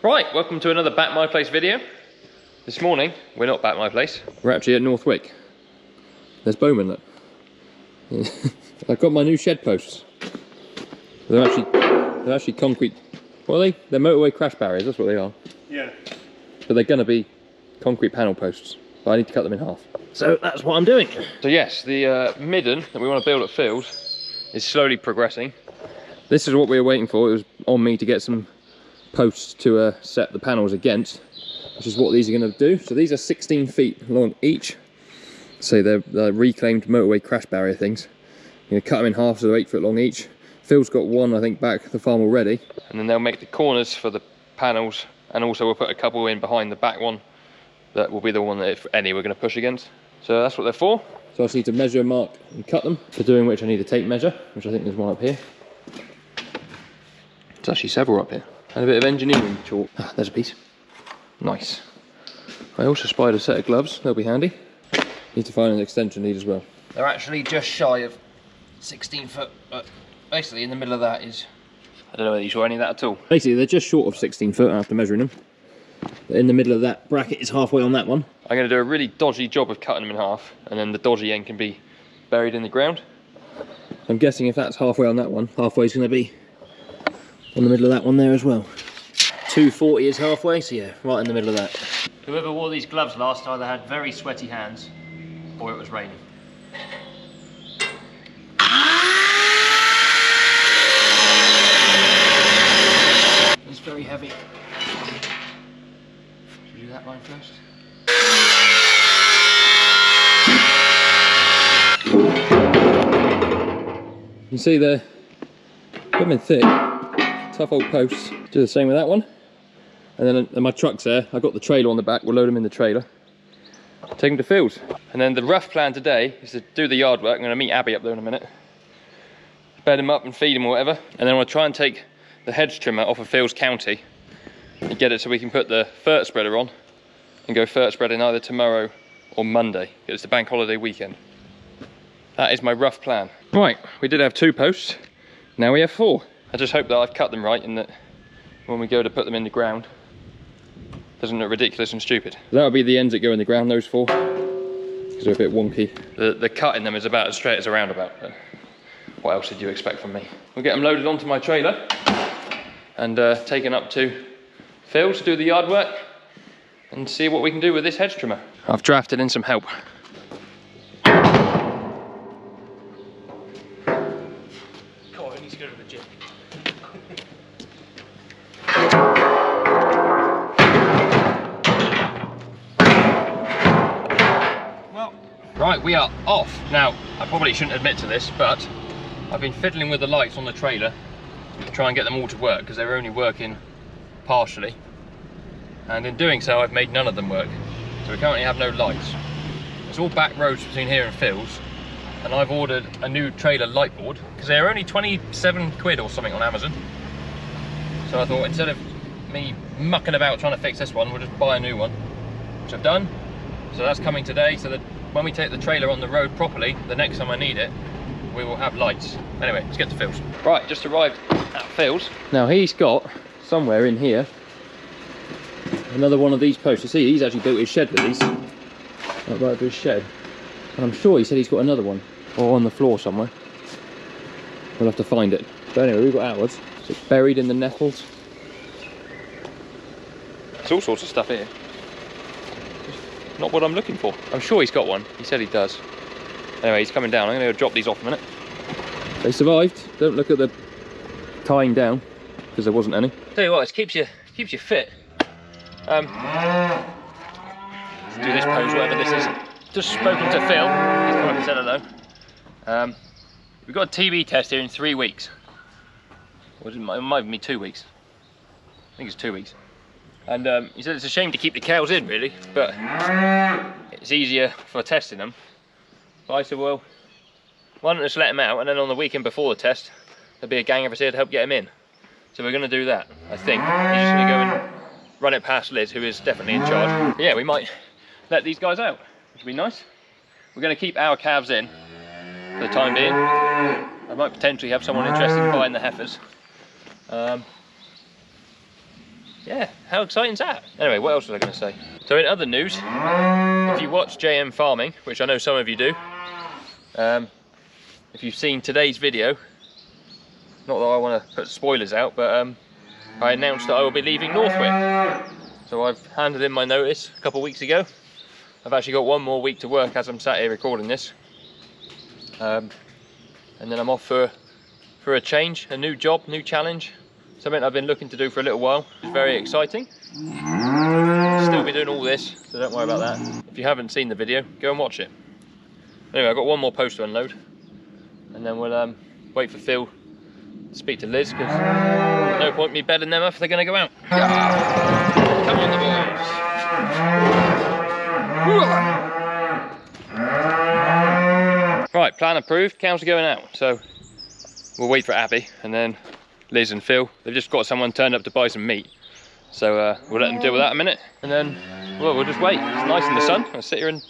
Right, welcome to another Back My Place video. This morning, we're not back my place. We're actually at Northwick. There's Bowman, look. I've got my new shed posts. They're actually concrete. What are they? They're motorway crash barriers, that's what they are. Yeah. But they're gonna be concrete panel posts. But I need to cut them in half. So that's what I'm doing. So yes, the Midden that we want to build at Fields is slowly progressing. This is what we were waiting for. It was on me to get some posts to set the panels against, which is what these are going to do. So these are 16 feet long each. So they're reclaimed motorway crash barrier things. I'm going to cut them in half, so they're 8 foot long each. Phil's got one, I think, back at the farm already. And then they'll make the corners for the panels, and also we'll put a couple in behind the back one. That will be the one that, if any, we're going to push against. So that's what they're for. So I just need to measure, mark and cut them. For doing which I need a tape measure, which I think there's one up here. There's actually several up here. And a bit of engineering chalk. Ah, there's a piece. Nice. I also spied a set of gloves. They'll be handy. Need to find an extension lead as well. They're actually just shy of 16 foot. But basically in the middle of that is... I don't know whether you saw any of that at all. Basically they're just short of 16 foot after measuring them. But in the middle of that bracket is halfway on that one. I'm going to do a really dodgy job of cutting them in half. And then the dodgy end can be buried in the ground. I'm guessing if that's halfway on that one, halfway is going to be on the middle of that one there as well. 240 is halfway, so yeah, right in the middle of that. Whoever wore these gloves last either had very sweaty hands or it was raining. It's very heavy. Should we do that line first? You can see they're coming thick. Tough old posts. Do the same with that one. And then my truck's there. I've got the trailer on the back. We'll load them in the trailer. Take them to Fields. And then the rough plan today is to do the yard work. I'm going to meet Abby up there in a minute. Bed them up and feed them or whatever. And then I want to try and take the hedge trimmer off of Fields County and get it so we can put the fert spreader on and go fert spreading either tomorrow or Monday. It's the bank holiday weekend. That is my rough plan. Right, we did have 2 posts. Now we have 4. I just hope that I've cut them right and that when we go to put them in the ground, it doesn't look ridiculous and stupid. That'll be the ends that go in the ground, those 4, because they're a bit wonky. The cut in them is about as straight as a roundabout, but what else did you expect from me? We'll get them loaded onto my trailer and taken up to Fields to do the yard work and see what we can do with this hedge trimmer. I've drafted in some help. Right, we are off. Now, I probably shouldn't admit to this, but I've been fiddling with the lights on the trailer to try and get them all to work, because they're only working partially. And in doing so, I've made none of them work. So we currently have no lights. It's all back roads between here and Fields. And I've ordered a new trailer light board, because they're only 27 quid or something on Amazon. So I thought, instead of me mucking about trying to fix this one, we'll just buy a new one, which I've done. So that's coming today, so that when we take the trailer on the road properly, the next time I need it, we will have lights. Anyway, let's get to Fields. Right, just arrived at Fields. Now he's got, somewhere in here, another one of these posts. You see, he's actually built his shed with these. Right up to his shed. And I'm sure he said he's got another one, or on the floor somewhere. We'll have to find it. But anyway, we've got ours. So it's buried in the nettles. There's all sorts of stuff here. Not what I'm looking for. I'm sure he's got one. He said he does. Anyway, he's coming down. I'm going to go drop these off a minute. They survived. Don't look at the tying down, because there wasn't any. Tell you what, it keeps you fit. Let's do this pose, whatever this is. Just spoken to Phil. He's come up and said hello. We've got a TB test here in 3 weeks. Or it might even be 2 weeks. I think it's 2 weeks. And he said it's a shame to keep the cows in, really, but it's easier for testing them. But I said, well, why don't we just let them out, and then on the weekend before the test, there'll be a gang of us here to help get them in. So we're going to do that, I think. He's just going to go and run it past Liz, who is definitely in charge. But yeah, we might let these guys out, which would be nice. We're going to keep our calves in for the time being. I might potentially have someone interested in buying the heifers. yeah, how exciting is that? Anyway, what else was I going to say? So in other news, if you watch JM Farming, which I know some of you do, if you've seen today's video, not that I want to put spoilers out, but I announced that I will be leaving Northwick. So I've handed in my notice a couple of weeks ago. I've actually got one more week to work as I'm sat here recording this. And then I'm off for a change, a new job, new challenge. Something I've been looking to do for a little while. It's very exciting. Still be doing all this, so don't worry about that. If you haven't seen the video, go and watch it. Anyway, I've got one more post to unload, and then we'll wait for Phil to speak to Liz, because there's no point me bedding them up if they're going to go out. Come on, the boys. Right, plan approved. Cows are going out, so we'll wait for Abby, and then Liz and Phil. They've just got someone turned up to buy some meat, so we'll let them deal with that a minute, and then well, we'll just wait. It's nice in the sun. I'll sit here and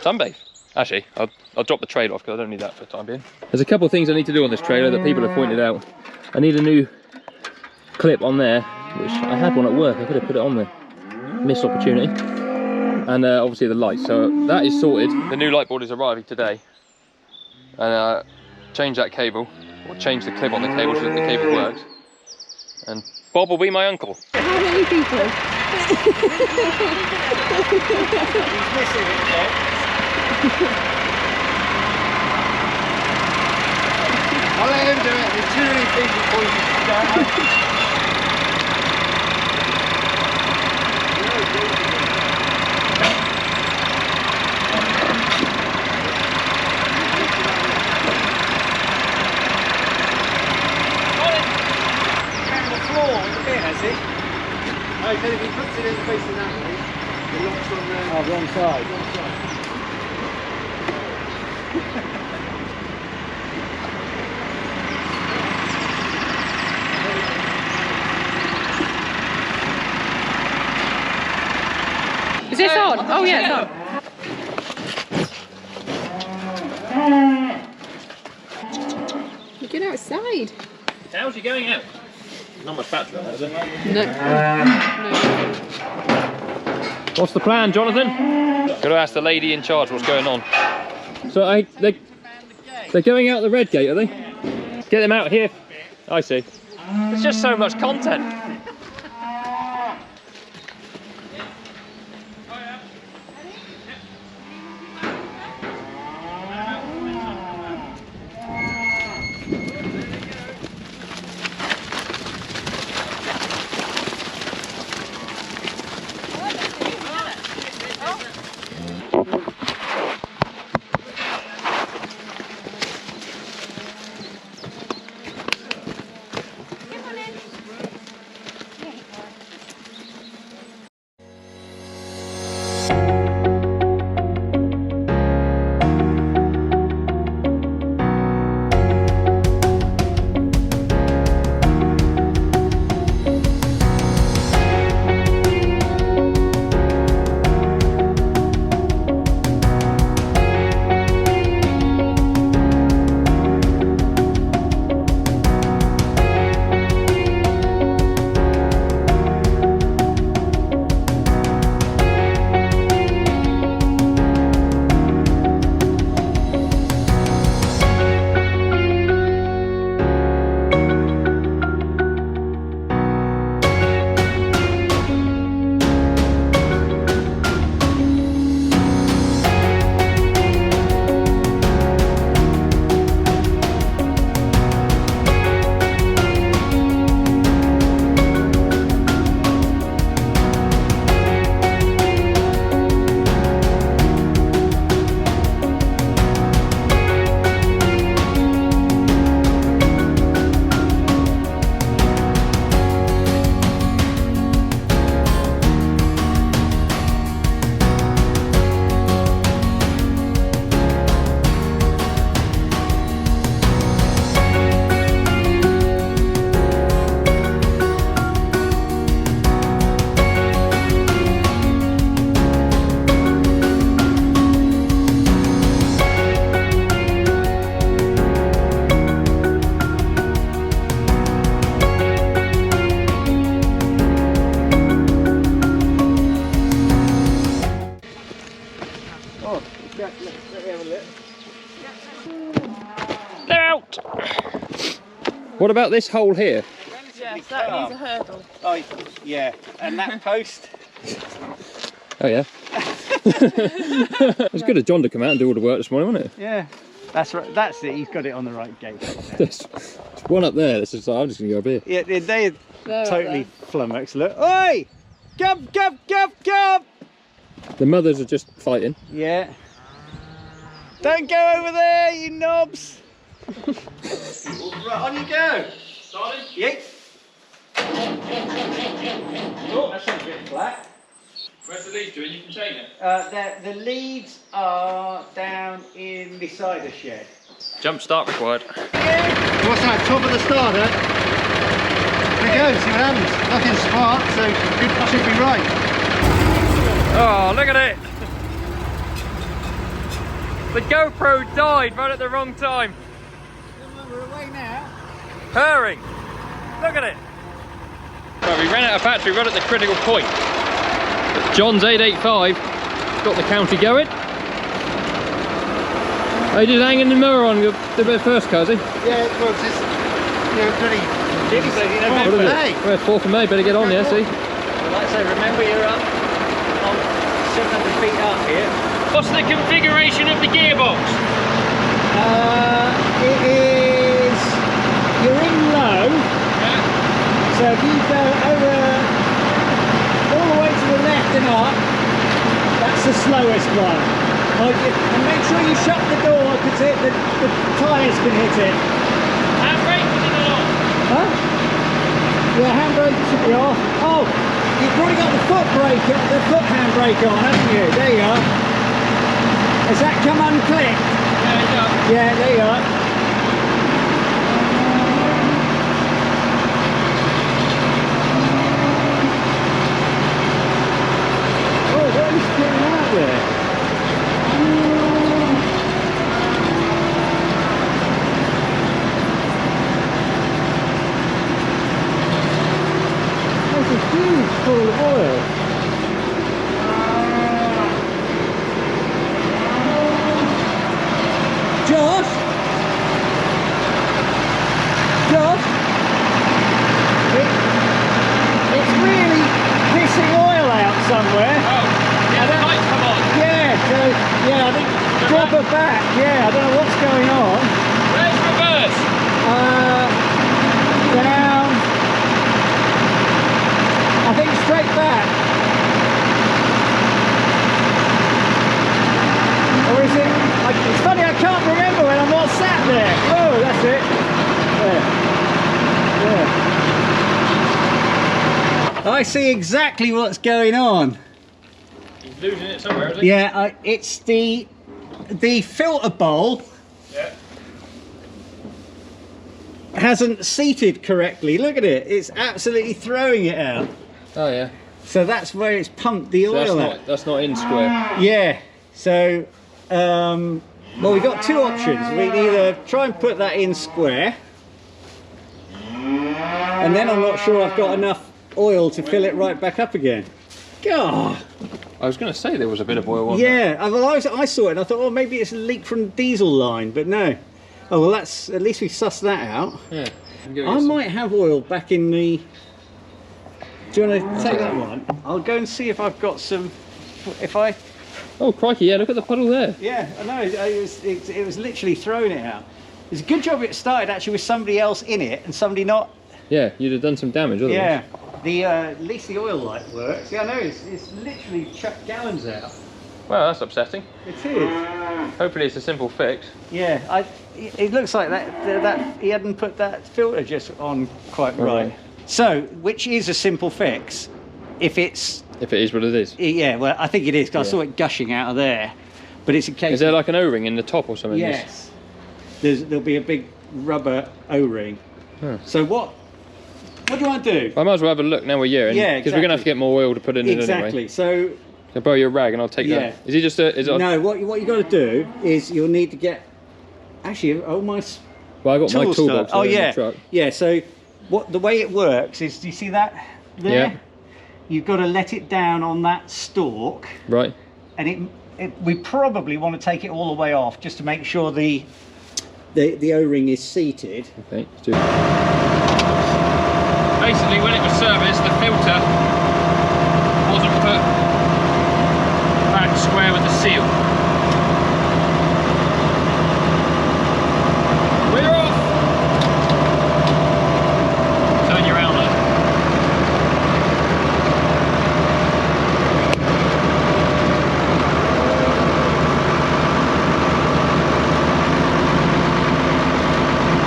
sunbathe. Actually, I'll drop the trailer off because I don't need that for the time being. There's a couple of things I need to do on this trailer that people have pointed out. I need a new clip on there, which I had one at work. I could have put it on there. Missed opportunity. And obviously the lights. So that is sorted. The new light board is arriving today. And change that cable, or change the clip on the cable so that the cable works. And Bob will be my uncle. How many people? He's missing it again. I'll let him do it. There's too many people pointing down. I said if he puts it in facing that way, the lock's on the wrong side. Is this on? Oh yeah, it's on. You get outside. How's he going out? Not much battery on that, is it? No. What's the plan, Jonathan? Gotta ask the lady in charge what's going on. So they're going out the red gate, are they? Get them out here. I see. There's just so much content. What about this hole here? Yes, that needs a hurdle. Oh, yeah. And that post. Oh yeah. It's good of John to come out and do all the work this morning, wasn't it? Yeah. That's right. That's it. He's got it on the right gate. There's one up there. This is. I'm just gonna go up here. Yeah, they They're totally flummoxed. Look. Oi! Gub, gub, gub, gub! The mothers are just fighting. Yeah. Don't go over there, you knobs! Right, on you go! Started? Yeet! Oh, that sounds a bit flat. Where's the leads doing? You can chain it. The leads are down in the cider shed. Jump start required. Yeah. What's that? Top of the starter? There we go, see what happens. Nothing smart, so should be right. Oh, look at it! The GoPro died right at the wrong time. We're away now. Purring! Look at it! Right, we ran out of battery right at the critical point. But John's 885 got the county going. Are you just hanging the mirror on the bit first, Cuzzy? Yeah, well, it's just, bloody November. Hey! Well, 4th of May, better get on, yeah, see? Well, like I say, remember you're up on 700 feet up here. What's the configuration of the gearbox? It is, you're in low, Yeah. so if you go over, all the way to the left and up, that's the slowest one. And make sure you shut the door because the tyres can hit it. Handbrake is it on? Huh? Yeah, handbrake should be off. Oh, you've already got the foot brake, the foot handbrake on, haven't you? There you are. Has that come unclicked? Yeah, it does. Yeah, there you are. Oh, what is going out there? There's a huge pool of oil. Josh? Josh? It's really pissing oil out somewhere. Oh, yeah, the lights come on. Yeah, so, yeah, I think drop her back. Yeah, I don't know what's going on. Where's reverse? Down. I think straight back. Or is it? It's funny, I can't remember when I'm not sat there. Oh, that's it. Yeah. I see exactly what's going on. He's losing it somewhere, isn't he? Yeah, it's the filter bowl Yeah. hasn't seated correctly. Look at it. It's absolutely throwing it out. Oh yeah. So that's where it's pumped the So oil out. that's not in square. Yeah. So, well, we've got two options. We can either try and put that in square, and then I'm not sure I've got enough oil to fill it right back up again. God. I was going to say there was a bit of oil on Yeah. Well, I saw it and I thought, oh, maybe it's a leak from the diesel line, but no. Oh well, that's at least we sussed that out. Yeah. I might have oil back in the. Do you want to take that one? I'll go and see if I've got some. If I. Oh crikey! Yeah, look at the puddle there. Yeah, I know. It was literally throwing it out. It's a good job it started actually with somebody else in it and somebody not. Yeah, you'd have done some damage. Otherwise. Yeah. At least the oil light works. Yeah, I know. It's literally chucked gallons out. Well, that's upsetting. It is. Hopefully, it's a simple fix. Yeah. It looks like that he hadn't put that filter just on quite right. So, which is a simple fix, if it is what it is. Yeah, well, I think it is, because I saw it gushing out of there. But it's a case. Is there like an O-ring in the top or something? Yes. There'll be a big rubber O-ring. Huh. So what do you want to do? I might as well have a look now we're here. Yeah, Because we're going to have to get more oil to put in it Exactly. anyway. So. I'll borrow your rag and I'll take that. Is he just a... No, what you got to do is you'll need to get... Actually, my Well, I got my toolbox Oh, in yeah. the truck. Yeah, so the way it works is, do you see that there? Yeah. You've got to let it down on that stalk. Right. And we probably want to take it all the way off just to make sure the the O-ring is seated. Okay, let's do it. Basically, when it was serviced, the filter wasn't put back square with the seal. We're off! Turn you around there.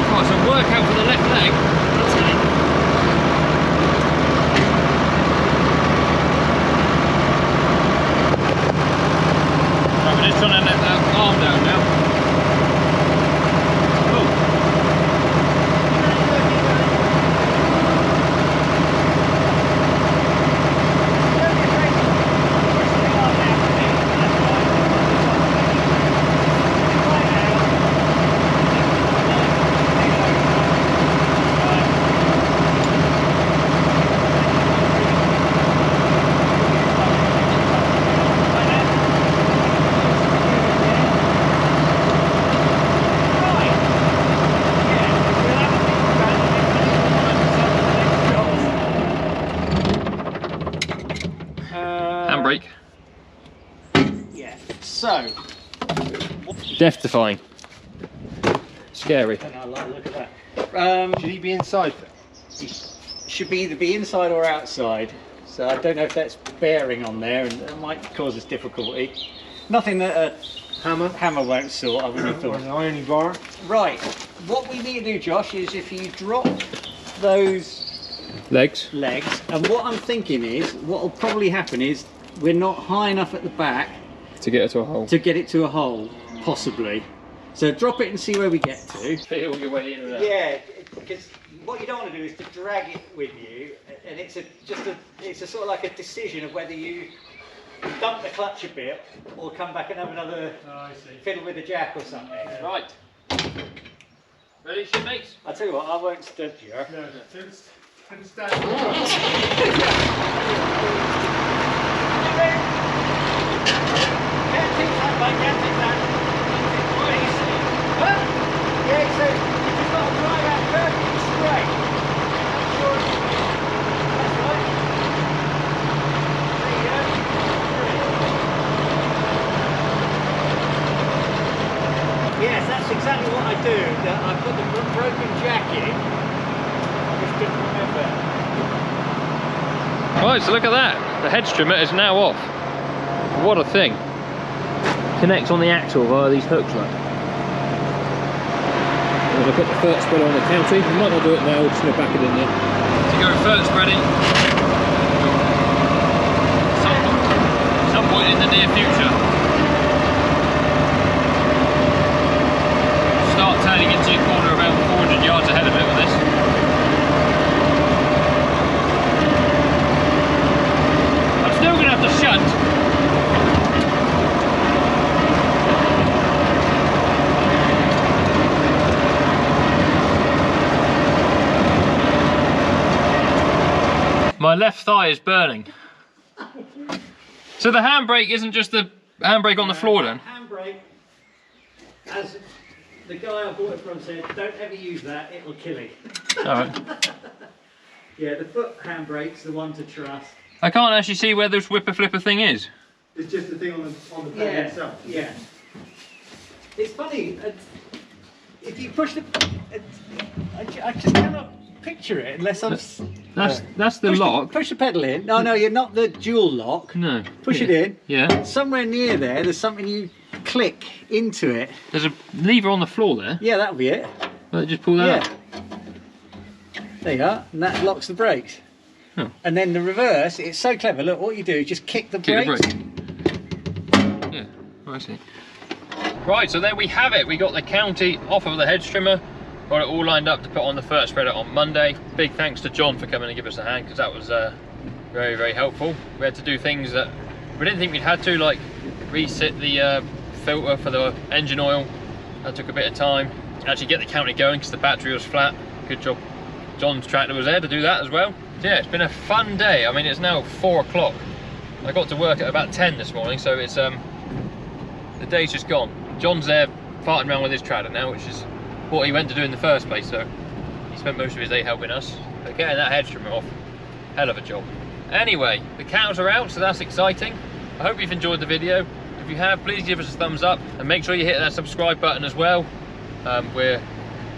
Got some work out for the left leg. That's it. Right, we're just trying to let that arm down now. Handbrake. Yeah. So. Death-defying. Scary. I like the look at that. Should he be inside? He should be either be inside or outside. So I don't know if that's bearing on there, and that might cause us difficulty. Nothing that a hammer won't sort, I wouldn't have Or thought. an ironing bar? Right. What we need to do, Josh, is if you drop those Legs. legs, and what I'm thinking is, what will probably happen is we're not high enough at the back To get it to a hole. to get it to a hole, possibly. So drop it and see where we get to. Feel your way in and out. Yeah, because what you don't want to do is to drag it with you, and it's a sort of like a decision of whether you dump the clutch a bit or come back and have another fiddle with the jack or something. Right. Ready, shipmates? I'll tell you what, I won't stud you. No, don't stand. Can't take that, mate, can't take that. Huh? Yeah, so you just got to drive out perfectly straight. Make sure that's right. There you go. Yes, that's exactly what I do. I put the broken jack in. I just couldn't remember. Right, so look at that. The head trimmer is now off. What a thing. Connects on the axle via these hooks, look. I'm going to put the foot spreader on the county. We might not do it now, we're just going to back it in there. To go foot spreading. Some point in the near future. Start turning into your corner about 400 yards ahead of it with this. I'm still going to have to shunt. My left thigh is burning. So the handbrake isn't just the handbrake on the floor then? Handbrake, as the guy I bought it from said, don't ever use that, it will kill you. Alright. Yeah, the foot handbrake's the one to trust. I can't actually see where this whipper flipper thing is. It's just the thing on the pedal Yeah, itself. yeah. It's funny, if you push the... I just cannot picture it unless I'm... That's the lock. Push the pedal in. No, you're not the dual lock. No. Push it in. Yeah. Somewhere near there's something you click into it. There's a lever on the floor there. Yeah, that'll be it. Well, just pull that out. There you are, and that locks the brakes. Oh. And then the reverse, it's so clever. Look, what you do is just kick the brakes. Yeah, I see. Right, so there we have it. We got the county off of the hedge trimmer. Got it all lined up to put on the first spreader on Monday. Big thanks to John for coming and give us a hand, because that was very, very helpful. We had to do things that we didn't think we'd had to, like reset the filter for the engine oil. That took a bit of time. Actually get the county going because the battery was flat. Good job John's tractor was there to do that as well. So yeah, it's been a fun day. I mean, it's now 4 o'clock. I got to work at about 10 this morning, so it's the day's just gone. John's there farting around with his tractor now, which is what he went to do in the first place. So he spent most of his day helping us. But getting that hedge trimmer off, hell of a job. Anyway, the cows are out, so that's exciting. I hope you've enjoyed the video. If you have, please give us a thumbs up and make sure you hit that subscribe button as well. We're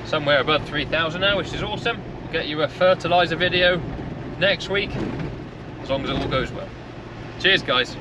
somewhere above 3,000 now, which is awesome. We'll get you a fertilizer video next week, as long as it all goes well. Cheers, guys.